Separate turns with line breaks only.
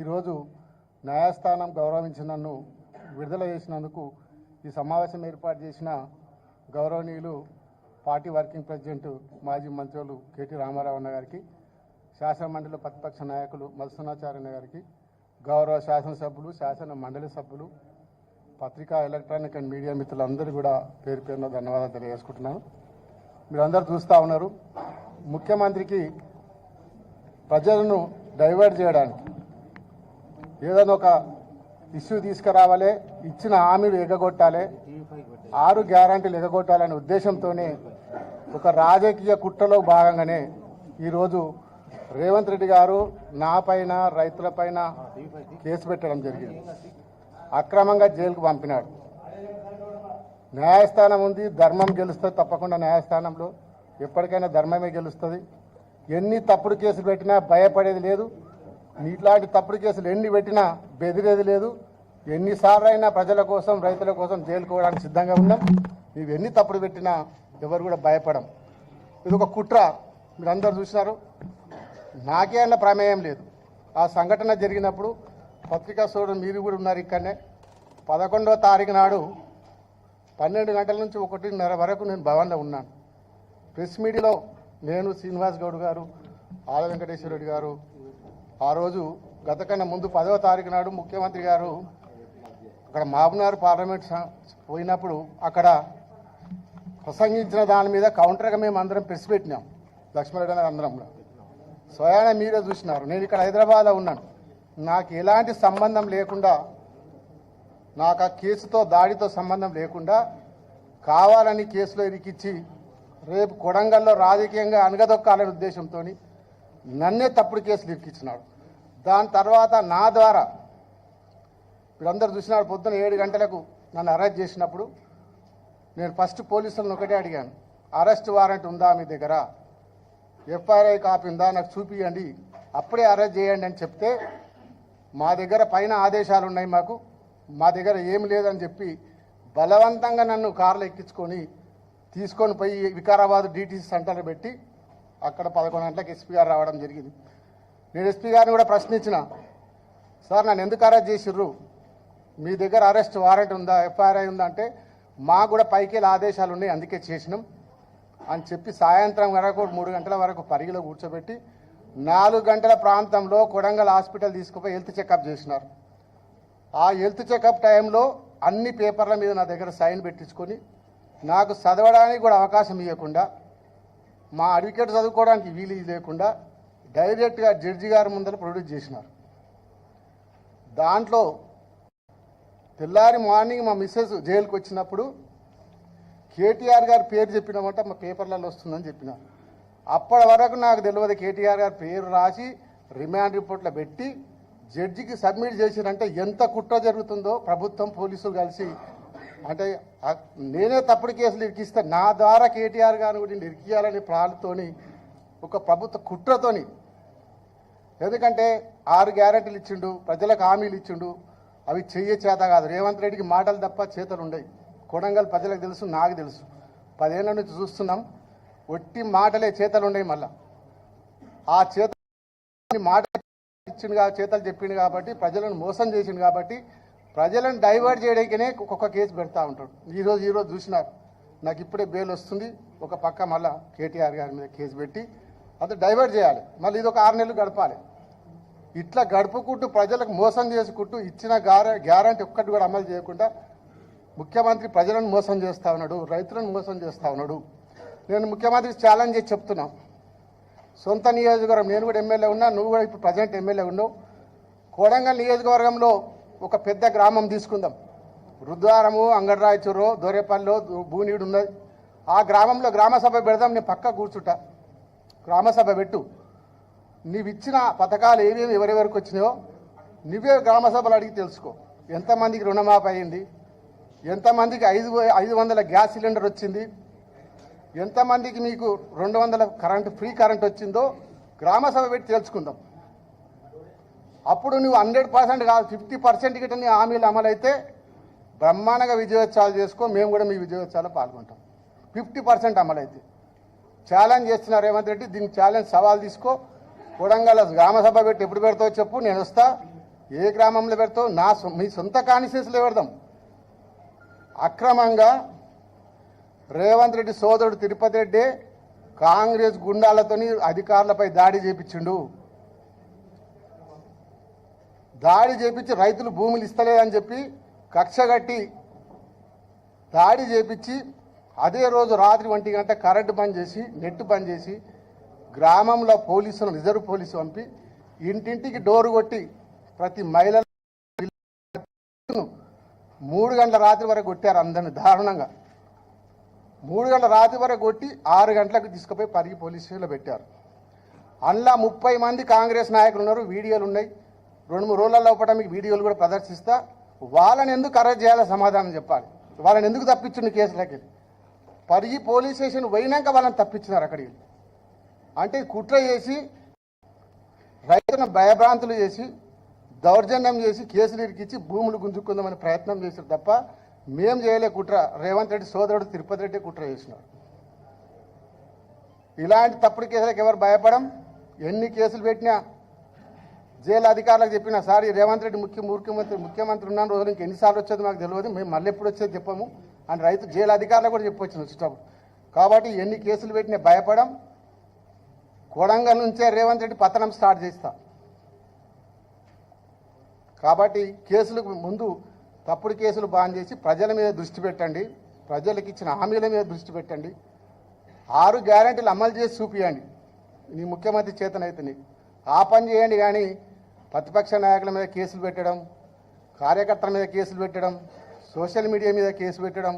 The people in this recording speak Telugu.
ఈరోజు న్యాయస్థానం గౌరవించి నన్ను విడుదల చేసినందుకు ఈ సమావేశం ఏర్పాటు చేసిన గౌరవనీయులు పార్టీ వర్కింగ్ ప్రెసిడెంట్ మాజీ మంత్రులు కేటీ రామారావు అన్న గారికి, శాసనమండలి ప్రతిపక్ష నాయకులు మధుసూదనాచార్య గారికి, గౌరవ శాసనసభ్యులు, శాసన మండలి సభ్యులు, పత్రికా ఎలక్ట్రానిక్ అండ్ మీడియా మిత్రులందరూ కూడా పేరు పేరున ధన్యవాదాలు తెలియజేసుకుంటున్నాను. మీరందరూ చూస్తూ ఉన్నారు, ముఖ్యమంత్రికి ప్రజలను డైవర్ట్ చేయడానికి ఏదైనా ఒక ఇష్యూ తీసుకురావాలి, ఇచ్చిన హామీలు ఎగగొట్టాలి, 6 గ్యారంటీలు ఎగగొట్టాలనే ఉద్దేశంతోనే ఒక రాజకీయ కుట్రలో భాగంగానే ఈరోజు రేవంత్ రెడ్డి గారు నాపైన, రైతులపైన కేసు పెట్టడం జరిగింది. అక్రమంగా జైలుకు పంపినాడు. న్యాయస్థానం ఉంది, ధర్మం గెలుస్తుంది. తప్పకుండా న్యాయస్థానంలో ఎప్పటికైనా ధర్మమే గెలుస్తుంది. ఎన్ని తప్పుడు కేసులు పెట్టినా భయపడేది లేదు. ఇట్లాంటి తప్పుడు కేసులు ఎన్ని పెట్టినా బెదిరేది లేదు. ఎన్నిసార్లు అయినా ప్రజల కోసం, రైతుల కోసం జైలుకోవడానికి సిద్ధంగా ఉన్నాం. ఇవి ఎన్ని తప్పుడు పెట్టినా ఎవరు కూడా భయపడం. ఇది ఒక కుట్ర. మీరు అందరు చూసినారు. నాకే అన్న ప్రమేయం లేదు. ఆ సంఘటన జరిగినప్పుడు పత్రికా సోదరులు మీరు కూడా ఉన్నారు ఇక్కడనే. 11వ తారీఖు నాడు 12 గంటల నుంచి 1:30 వరకు నేను భవన్లో ఉన్నాను. ప్రెస్ మీడియాలో నేను, శ్రీనివాస్ గౌడ్ గారు, ఆల వెంకటేశ్వర రెడ్డి గారు, ఆ రోజు గత కన్నా ముందు 10వ తారీఖు నాడు ముఖ్యమంత్రి గారు అక్కడ మహబూబ్నగర్ పార్లమెంట్ పోయినప్పుడు అక్కడ ప్రసంగించిన దాని మీద కౌంటర్గా మేము అందరం ప్రెస్ పెట్టినాం. లక్ష్మణరెడ్డి గారు అందరం స్వయాన మీరే చూసినారు. నేను ఇక్కడ హైదరాబాద్లో ఉన్నాను. నాకు ఎలాంటి సంబంధం లేకుండా, నాకు ఆ కేసుతో దాడితో సంబంధం లేకుండా కావాలని కేసులో ఇరికిచ్చి రేపు కొడంగల్లో రాజకీయంగా అనగదొక్కాలనే ఉద్దేశంతో నన్నే తప్పుడు కేసులు ఇరికిచ్చినాడు. దాని తర్వాత నా ద్వారా వీళ్ళందరూ చూసినాడు. పొద్దున 7 గంటలకు నన్ను అరెస్ట్ చేసినప్పుడు నేను ఫస్ట్ పోలీసులను ఒకటే అడిగాను, అరెస్ట్ వారెంట్ ఉందా మీ దగ్గర, ఎఫ్ఐఆర్ కాపీ ఉందా, నాకు చూపియండి, అప్పుడే అరెస్ట్ చేయండి అని చెప్తే మా దగ్గర పైన ఆదేశాలు ఉన్నాయి, మా దగ్గర ఏం లేదని చెప్పి బలవంతంగా నన్ను కార్లో ఎక్కించుకొని తీసుకొని పోయి వికారాబాద్ డిటిసి సెంటర్లో పెట్టి అక్కడ 11 గంటలకు ఎస్పీ గారు రావడం జరిగింది. నేను ఎస్పీ గారిని కూడా ప్రశ్నించిన, సార్ నన్ను ఎందుకు అరెస్ట్ చేసిర్రు, మీ దగ్గర అరెస్ట్ వారెంట్ ఉందా, ఎఫ్ఐఆర్ ఉందా అంటే మాకు కూడా పైకి ఆదేశాలు ఉన్నాయి అందుకే చేసినాం అని చెప్పి సాయంత్రం వరకు 3 గంటల వరకు పరిగిలో కూర్చోబెట్టి 4 గంటల ప్రాంతంలో కొడంగల్ హాస్పిటల్ తీసుకుపోయి హెల్త్ చెకప్ చేసినారు. ఆ హెల్త్ చెకప్ టైంలో అన్ని పేపర్ల మీద నా దగ్గర సైన్ పెట్టించుకొని నాకు చదవడానికి కూడా అవకాశం ఇవ్వకుండా, మా అడ్వకేట్ చదువుకోవడానికి వీలు లేకుండా డైరెక్ట్గా జడ్జి గారి ముందర ప్రొడ్యూస్ చేసినారు. దాంట్లో తెల్లారి మార్నింగ్ మా మిస్సెస్ జైలుకి వచ్చినప్పుడు కేటీఆర్ గారి పేరు చెప్పినామంటే మా పేపర్లలో వస్తుందని చెప్పినారు. అప్పటి వరకు నాకు తెలియదు. కేటీఆర్ గారి పేరు రాసి రిమాండ్ రిపోర్ట్లో పెట్టి జడ్జికి సబ్మిట్ చేసిరంటే ఎంత కుట్ర జరుగుతుందో ప్రభుత్వం, పోలీసులు కలిసి. అంటే నేనే తప్పుడు కేసులు ఇరికిస్తే నా ద్వారా కేటీఆర్ గారిని కూడా ఇరికియాలని ప్లాన్తోని, ఒక ప్రభుత్వ కుట్రతోని. ఎందుకంటే 6 గ్యారెంటీలు ఇచ్చిండు, ప్రజలకు హామీలు ఇచ్చిండు, అవి చెయ్యే చేత కాదు. రేవంత్ రెడ్డికి మాటలు తప్ప చేతలు ఉండవు. కొడంగల్ ప్రజలకు తెలుసు, నాకు తెలుసు. 10 ఏళ్ళ నుంచి చూస్తున్నాం. ఒట్టి మాటలే, చేతలు ఉండవు. మళ్ళా ఆ మాట ఇచ్చిండు, చేతలు చెప్పిండు కాబట్టి, ప్రజలను మోసం చేసిండు కాబట్టి, ప్రజలను డైవర్ట్ చేయడానికినే ఒక్కొక్క కేసు పెడతా ఉంటాడు. ఈరోజు చూసినారు. నాకు ఇప్పుడే బెయిల్ వస్తుంది. ఒక పక్క మళ్ళీ కేటీఆర్ గారి మీద కేసు పెట్టి అది డైవర్ట్ చేయాలి. మళ్ళీ ఇది ఒక 6 నెలలు గడపాలి. ఇట్లా గడుపుకుంటూ ప్రజలకు మోసం చేసుకుంటూ ఇచ్చిన గ్యారంటీ ఒక్కటి కూడా అమలు చేయకుండా ముఖ్యమంత్రి ప్రజలను మోసం చేస్తూ ఉన్నాడు, రైతులను మోసం చేస్తూ ఉన్నాడు. నేను ముఖ్యమంత్రికి ఛాలెంజ్ చేసి చెప్తున్నా, సొంత నియోజకవర్గం, నేను కూడా ఎమ్మెల్యే ఉన్నా, నువ్వు కూడా ఇప్పుడు ప్రజెంట్ ఎమ్మెల్యే ఉన్నావు. కొడంగల్ నియోజకవర్గంలో ఒక పెద్ద గ్రామం తీసుకుందాం. రుద్వారము, అంగడ్రాయచూరు, దొరేపల్లిలో భూనీడు ఉన్నది. ఆ గ్రామంలో గ్రామసభ పెడదాం. నేను పక్క కూర్చుంటా. గ్రామసభ పెట్టు. నీవు ఇచ్చిన పథకాలు ఏమేమి ఎవరెవరికి వచ్చినాయో నువ్వే గ్రామసభలు అడిగి తెలుసుకో. ఎంతమందికి రుణమాఫీ అయింది, ఎంతమందికి 500 గ్యాస్ సిలిండర్ వచ్చింది, ఎంతమందికి మీకు 200 ఫ్రీ కరెంట్ వచ్చిందో గ్రామసభ పెట్టి తెలుసుకుందాం. అప్పుడు నువ్వు 100% కాదు, 50% గిట్ట నీ హామీలు అమలైతే బ్రహ్మాండంగా విజయోత్సవాలు చేసుకో. మేము కూడా మీ విజయోత్సవాల్లో పాల్గొంటాం. 50% అమలైతే. ఛాలెంజ్ చేస్తున్నారు రేవంత్ రెడ్డి. దీనికి ఛాలెంజ్ సవాల్ తీసుకో. కొడంగల్ గ్రామ సభ పెట్టి ఎప్పుడు పెడతావో చెప్పు, నేను వస్తా. ఏ గ్రామంలో పెడతావు? మీ సొంత కాన్స్టిట్యూన్సీలో పెడదాం. అక్రమంగా రేవంత్ రెడ్డి సోదరుడు తిరుపతి రెడ్డి కాంగ్రెస్ గుండాలతోని అధికారులపై దాడి చేపించిండు. దాడి చేపించి రైతులు భూములు ఇస్తలేదని చెప్పి కక్షగట్టి దాడి చేపించి అదే రోజు రాత్రి 1 గంట కరెంటు బంద్ చేసి నెట్ బంద్ చేసి గ్రామంలో పోలీసులు రిజర్వ్ పోలీసు పంపి ఇంటింటికి డోరు కొట్టి ప్రతి మహిళ 3 గంటల రాత్రి వరకు కొట్టారు. అందరిని దారుణంగా 3 గంటల రాత్రి వరకు కొట్టి 6 గంటలకు తీసుకుపోయి పరిగి పోలీస్ స్టేషన్లో పెట్టారు. అందులో 30 మంది కాంగ్రెస్ నాయకులు ఉన్నారు. వీడియోలు ఉన్నాయి. 2-3 రోజుల లోపల మీకు వీడియోలు కూడా ప్రదర్శిస్తా. వాళ్ళని ఎందుకు అరెస్ట్ చేయాలో సమాధానం చెప్పాలి. వాళ్ళని ఎందుకు తప్పించిండు కేసులకి? పరిగి పోలీస్ స్టేషన్ పోయినాక వాళ్ళని తప్పించినారు అక్కడికి. అంటే కుట్ర చేసి రైతులను భయభ్రాంతులు చేసి దౌర్జన్యం చేసి కేసులు ఇరికించి భూములు గుంజుకుందామని ప్రయత్నం చేశారు తప్ప మేం చేయలే కుట్ర. రేవంత్ రెడ్డి సోదరుడు తిరుపతి రెడ్డి కుట్ర చేసినారు. ఇలాంటి తప్పుడు కేసులకు ఎవరు భయపడం? ఎన్ని కేసులు పెట్టినా జైలు అధికారులకు చెప్పినా సార్ ఈ రేవంత్ రెడ్డి ముఖ్యమంత్రి ఉన్న రోజులు ఇంక ఎన్నిసార్లు వచ్చేది మాకు తెలియదు, మేము మళ్ళీ ఎప్పుడు వచ్చేది చెప్పము అని రైతు జైలు అధికారులకు కూడా చెప్పొచ్చింది వచ్చేటప్పుడు. కాబట్టి ఎన్ని కేసులు పెట్టినా భయపడం. కొడంగల్ నుంచే రేవంత్ రెడ్డి పతనం స్టార్ట్ చేస్తా. కాబట్టి కేసులకు ముందు తప్పుడు కేసులు బాన్ చేసి ప్రజల మీద దృష్టి పెట్టండి. ప్రజలకు ఇచ్చిన హామీల మీద దృష్టి పెట్టండి. 6 గ్యారెంటీలు అమలు చేసి చూపియండి. నీ ముఖ్యమంత్రి చేతనైతే ఆ పని చేయండి. కానీ ప్రతిపక్ష నాయకుల మీద కేసులు పెట్టడం, కార్యకర్తల మీద కేసులు పెట్టడం, సోషల్ మీడియా మీద కేసు పెట్టడం